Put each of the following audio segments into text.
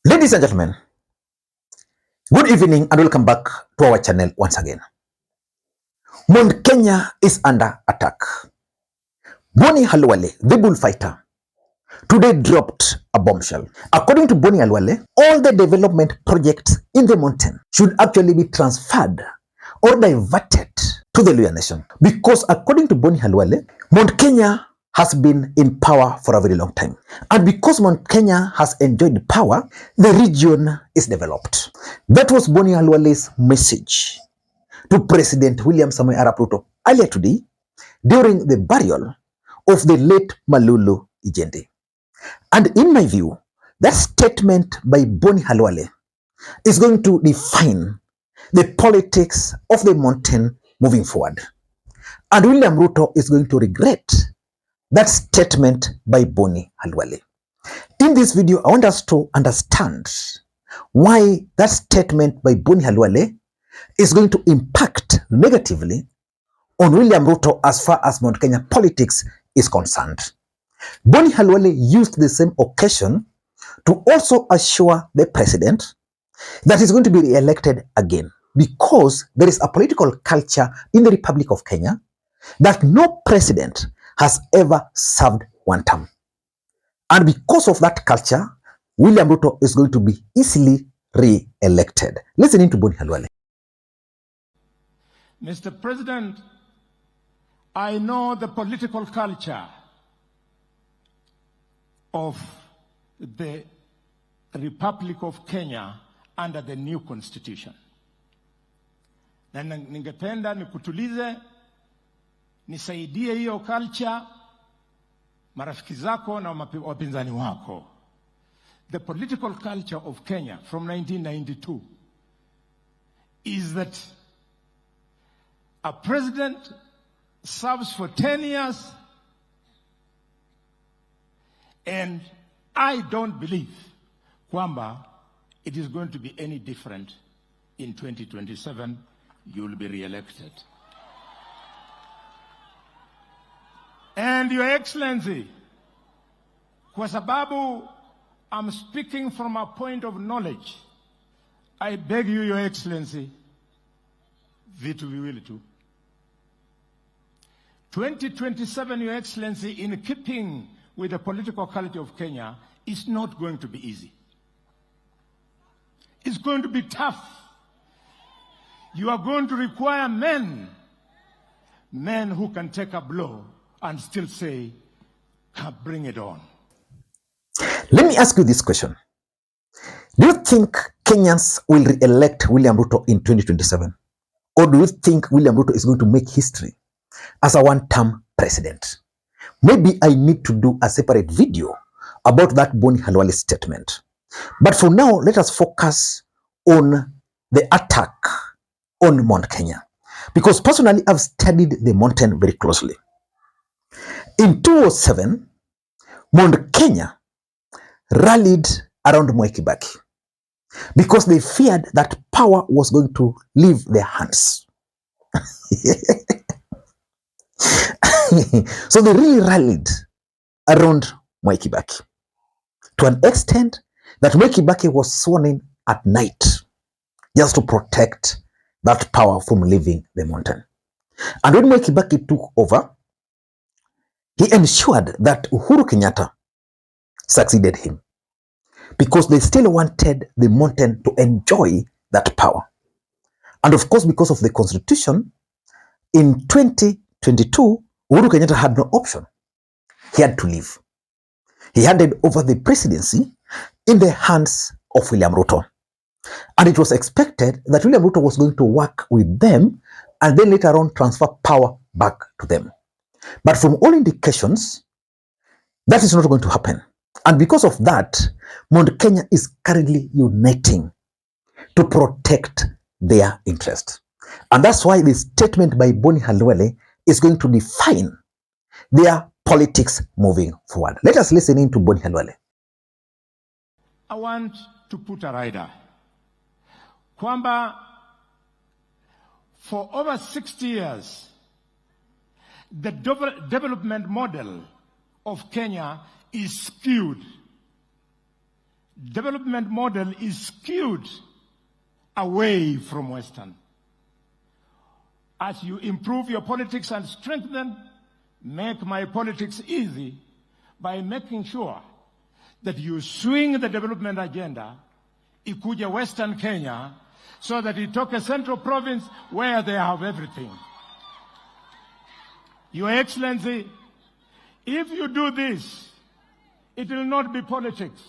Ladies and gentlemen, good evening and welcome back to our channel once again. Mount Kenya is under attack. Boni Khalwale, the bullfighter, today dropped a bombshell. According to Boni Khalwale, all the development projects in the mountain should actually be transferred or diverted to the Luhya nation. Because according to Boni Khalwale, Mount Kenya has been in power for a very long time. And because Mount Kenya has enjoyed power, the region is developed. That was Boni Khalwale's message to President William Samoei Arap Ruto earlier today during the burial of the late Malulu Ijende. And in my view, that statement by Boni Khalwale is going to define the politics of the mountain moving forward. And William Ruto is going to regret that statement by Boni Khalwale. In this video, I want us to understand why that statement by Boni Khalwale is going to impact negatively on William Ruto as far as Mount Kenya politics is concerned. Boni Khalwale used the same occasion to also assure the president that he's going to be re-elected again, because there is a political culture in the Republic of Kenya that no president has ever served one term. And because of that culture, William Ruto is going to be easily re-elected. Listening to Boni Khalwale. Mr. President, I know the political culture of the Republic of Kenya under the new constitution. Na ningependa nikutulize, nisaidie hiyo culture, marafiki zako na wapinzani wako. The political culture of Kenya from 1992 is that a president serves for 10 years, and I don't believe kwamba it is going to be any different in 2027. You will be re-elected. And Your Excellency, kwa sababu I'm speaking from a point of knowledge, I beg you, Your Excellency, vitu viwili tu. 2027, Your Excellency, in keeping with the political culture of Kenya, is not going to be easy. It's going to be tough. You are going to require men who can take a blow and still say, bring it on. Let me ask you this question. Do you think Kenyans will re-elect William Ruto in 2027? Or do you think William Ruto is going to make history as a one-term president? Maybe I need to do a separate video about that Boni Khalwale statement. But for now, let us focus on the attack on Mount Kenya. Because personally, I've studied the mountain very closely. In 2007, Mount Kenya rallied around Mwai Kibaki because they feared that power was going to leave their hands. So they really rallied around Mwai Kibaki to an extent that Mwai Kibaki was sworn in at night just to protect that power from leaving the mountain. And when Mwai Kibaki took over, he ensured that Uhuru Kenyatta succeeded him because they still wanted the mountain to enjoy that power. And of course, because of the constitution, in 2022, Uhuru Kenyatta had no option. He had to leave. He handed over the presidency in the hands of William Ruto. And it was expected that William Ruto was going to work with them and then later on transfer power back to them. But from all indications, that is not going to happen. And because of that, Mount Kenya is currently uniting to protect their interest. And that's why the statement by Boni Khalwale is going to define their politics moving forward. Let us listen in to Boni Khalwale. I want to put a rider. Kwamba for over 60 years, the development model of Kenya is skewed development model is skewed away from Western. As you improve your politics and strengthen, make my politics easy by making sure that you swing the development agenda ikuje Western Kenya so that itoke Central Province where they have everything. Your Excellency, if you do this, it will not be politics.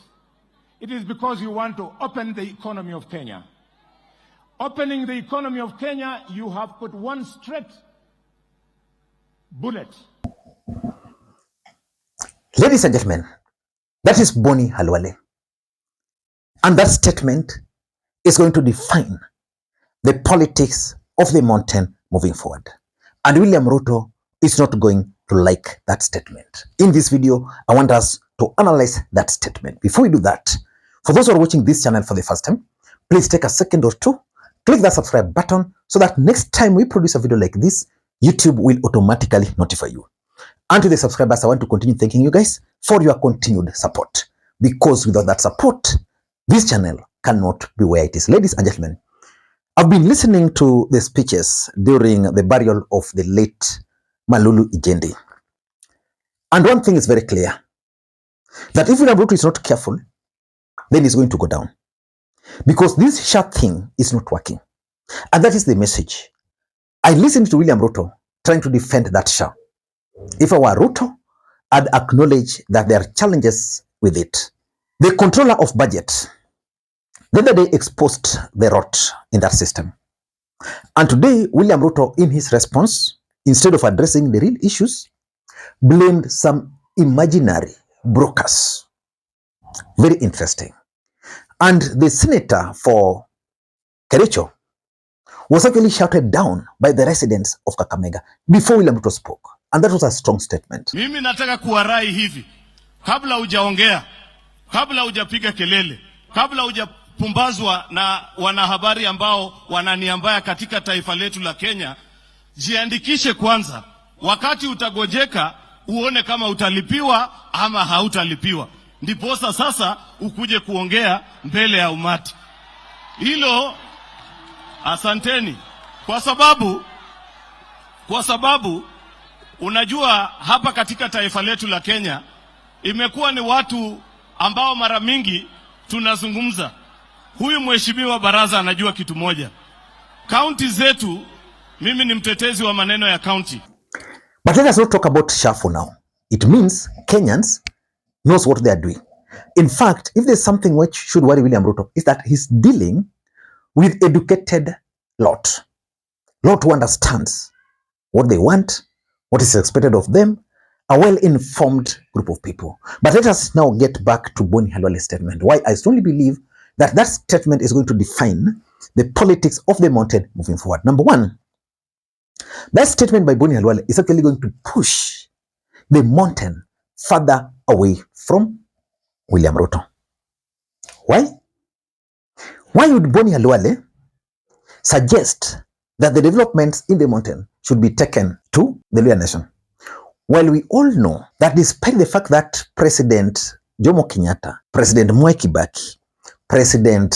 It is because you want to open the economy of Kenya. Opening the economy of Kenya, you have put one straight bullet. Ladies and gentlemen, that is Boni Khalwale. And that statement is going to define the politics of the mountain moving forward. And William Ruto is not going to like that statement. In this video, I want us to analyze that statement. Before we do that, for those who are watching this channel for the first time, please take a second or two, click that subscribe button so that next time we produce a video like this, YouTube will automatically notify you. And to the subscribers, I want to continue thanking you guys for your continued support. Because without that support, this channel cannot be where it is. Ladies and gentlemen, I've been listening to the speeches during the burial of the late Malulu Ijendi. And one thing is very clear, that if William Ruto is not careful, then he's going to go down. Because this sharp thing is not working. And that is the message. I listened to William Ruto trying to defend that SHA. If I were Ruto, I'd acknowledge that there are challenges with it. The controller of budget the other day exposed the rot in that system. And today, William Ruto, in his response, instead of addressing the real issues, blamed some imaginary brokers. Very interesting. And the senator for Kericho was actually shouted down by the residents of Kakamega before William Ruto spoke. And that was a strong statement. Mimi nataka kuwarai hivi, kabla hujaongea, kabla hujapiga kelele, kabla hujapumbazwa na wanahabari ambao wananiambia katika taifa letu la Kenya, jiandikishe kwanza. Wakati utagojeka, uone kama utalipiwa ama hautalipiwa. Ndiposa sasa ukuje kuongea mbele ya umati. Hilo asanteni. Kwa sababu unajua hapa katika taifa letu la Kenya imekuwa ni watu ambao mara mingi tunazungumza. Huyu mheshimiwa baraza anajua kitu moja. County zetu, mimi ni mtetezi wa maneno ya county. But let us not talk about SHA for now. It means Kenyans knows what they are doing. In fact, if there's something which should worry William Ruto, is that he's dealing with educated lot who understands what they want, what is expected of them, a well-informed group of people. But let us now get back to Boni Khalwale's statement. Why I strongly believe that that statement is going to define the politics of the mountain moving forward. Number one, that statement by Boni Khalwale is actually going to push the mountain further away from William Ruto. Why? Why would Boni Khalwale suggest that the developments in the mountain should be taken to the Luhya nation? Well, we all know that despite the fact that President Jomo Kenyatta, President Mwai Kibaki, President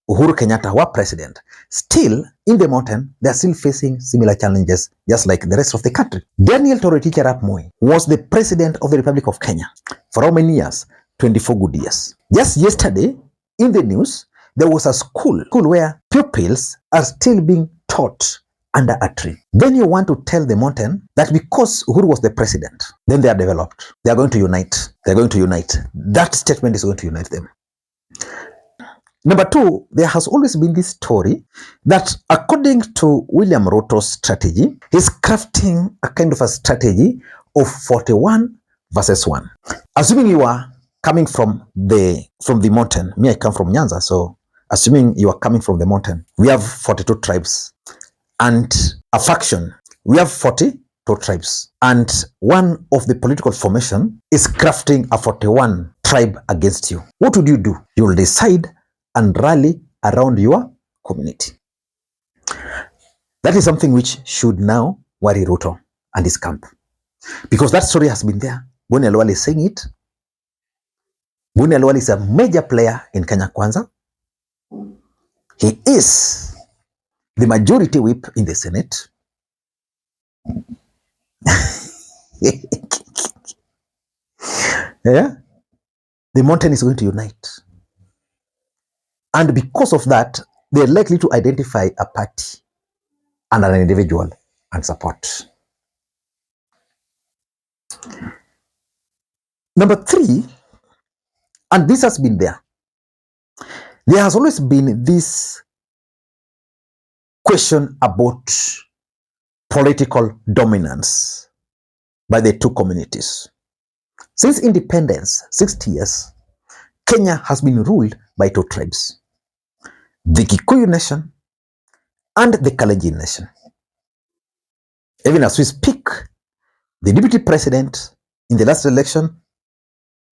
Uhuru Kenyatta were president, still in the mountain, they are still facing similar challenges just like the rest of the country. Daniel Toroitich arap Moi was the president of the Republic of Kenya for how many years? 24 good years. Just yesterday, in the news, there was a school where pupils are still being taught under a tree. Then you want to tell the mountain that because Uhuru was the president, then they are developed. They are going to unite. They are going to unite. That statement is going to unite them. Number two, there has always been this story that according to William Ruto's strategy, he's crafting a kind of a strategy of 41 versus 1. Assuming you are coming from the mountain, me I come from Nyanza, so assuming you are coming from the mountain, we have 42 tribes and a faction, we have 42 tribes, and one of the political formation is crafting a 41 tribe against you. What would you do? You will decide and rally around your community. That is something which should now worry Ruto and his camp, because that story has been there. Boni Khalwale is saying it, Boni Khalwale is a major player in Kenya Kwanza. He is the majority whip in the Senate. Yeah? The mountain is going to unite. And because of that, they're likely to identify a party and an individual and support. Number 3, and this has been there has always been this question about political dominance by the two communities. Since independence, 60 years, Kenya has been ruled by two tribes, the Kikuyu nation and the Kalenjin nation. Even as we speak, the deputy president in the last election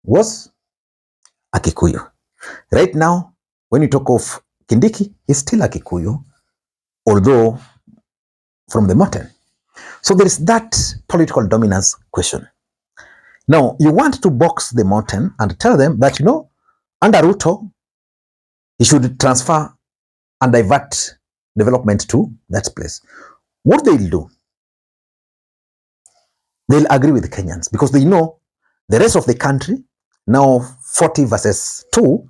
was a Kikuyu. Right now, when you talk of Kindiki, he's still a Kikuyu, although from the mountain. So there is that political dominance question. Now, you want to box the mountain and tell them that, under Ruto, he should transfer and divert development to that place. What they'll do, they'll agree with the Kenyans because they know the rest of the country, now 40 versus 2,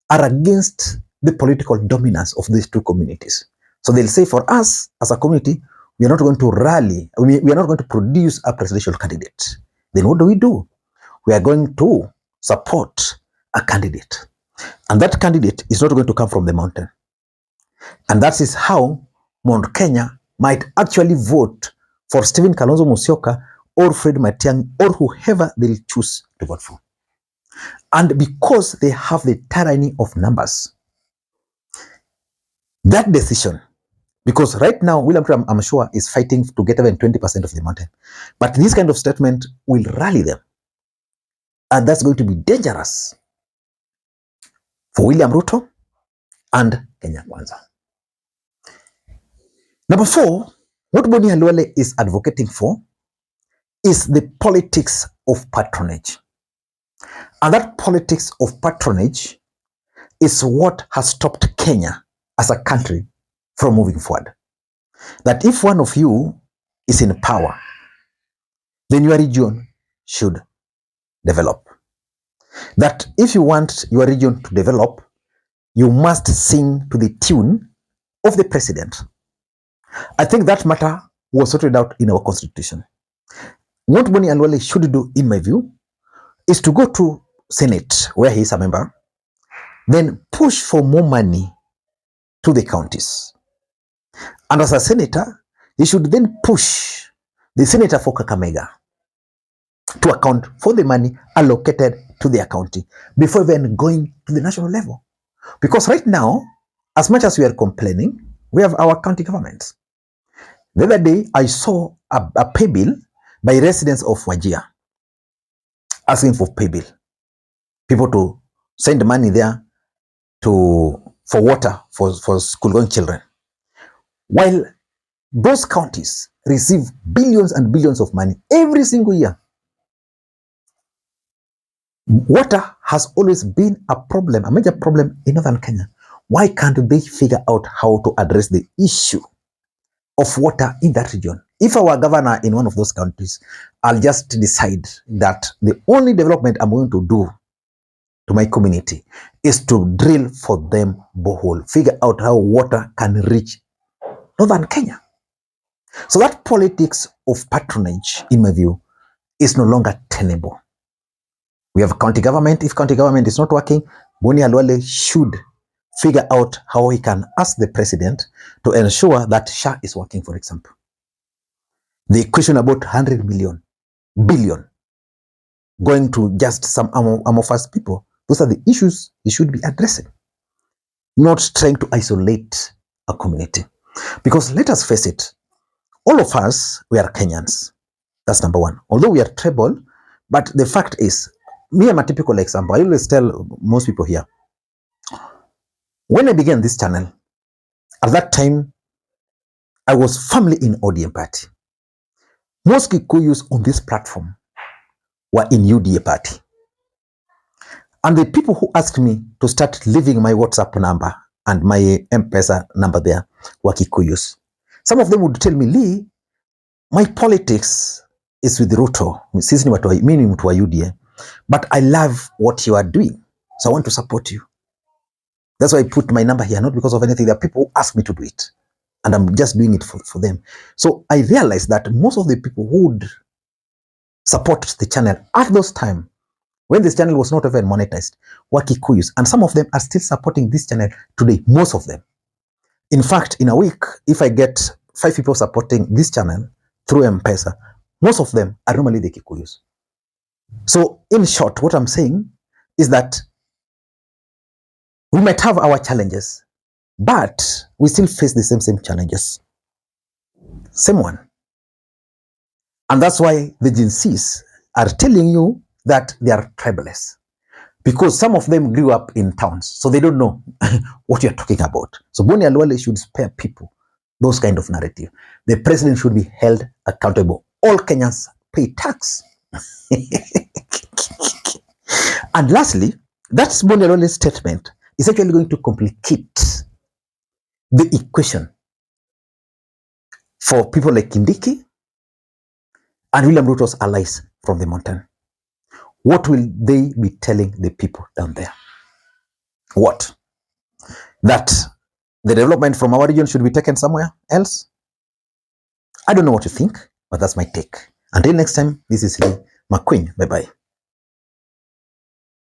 are against the political dominance of these two communities. So they'll say, for us as a community, we are not going to rally, we are not going to produce a presidential candidate. Then what do? We are going to support a candidate. And that candidate is not going to come from the mountain. And that is how Mount Kenya might actually vote for Stephen Kalonzo Musyoka or Fred Matiang'i or whoever they'll choose to vote for. And because they have the tyranny of numbers, that decision, because right now, William Ruto, I'm sure, is fighting to get even 20% of the mountain. But this kind of statement will rally them. And that's going to be dangerous for William Ruto and Kenya Kwanza. Number 4, what Boni Khalwale is advocating for is the politics of patronage. And that politics of patronage is what has stopped Kenya as a country from moving forward. That if one of you is in power, then your region should develop. That if you want your region to develop, you must sing to the tune of the president. I think that matter was sorted out in our constitution. What Boni Khalwale should do, in my view, is to go to Senate, where he is a member, then push for more money to the counties. And as a senator, he should then push the senator for Kakamega to account for the money allocated to their county before even going to the national level. Because right now, as much as we are complaining, we have our county governments. The other day, I saw a pay bill by residents of Wajir asking for pay bill. People to send money there for water for school-going children. While those counties receive billions and billions of money every single year. Water has always been a problem, a major problem in northern Kenya. Why can't they figure out how to address the issue of water in that region? If our governor in one of those countries, I'll just decide that the only development I'm going to do to my community is to drill for them borehole, figure out how water can reach northern Kenya. So that politics of patronage, in my view, is no longer tenable. We have county government. If county government is not working, Boni Khalwale should figure out how he can ask the president to ensure that SHA is working, for example. The question about 100 billion going to just some amorphous people, those are the issues he should be addressing, not trying to isolate a community. Because let us face it, all of us, we are Kenyans. That's number one. Although we are tribal, but the fact is, me, I'm a typical example. I always tell most people here, when I began this channel, at that time, I was firmly in ODM party. Most Kikuyus on this platform were in UDA party. And the people who asked me to start leaving my WhatsApp number and my M-Pesa number there were Kikuyus. Some of them would tell me, Lee, my politics is with Ruto. Mimi ni mtu wa UDA, but I love what you are doing, so I want to support you. That's why I put my number here, not because of anything. There are people who ask me to do it, and I'm just doing it for them. So I realized that most of the people who would support the channel at those time, when this channel was not even monetized, were Kikuyus, and some of them are still supporting this channel today, most of them. In fact, in a week, if I get 5 people supporting this channel through M-Pesa, most of them are normally the Kikuyus. So in short, what I'm saying is that we might have our challenges, but we still face the same challenges. Same one. And that's why the Gen Zs are telling you that they are tribalists, because some of them grew up in towns, so they don't know what you're talking about. So Boni Khalwale should spare people those kind of narrative. The president should be held accountable. All Kenyans pay tax. And lastly, that Boni Khalwale's statement is actually going to complicate the equation for people like Kindiki and William Ruto's allies from the mountain. What will they be telling the people down there? What? That the development from our region should be taken somewhere else? I don't know what you think, but that's my take. Until next time, this is Makwiny. Bye-bye.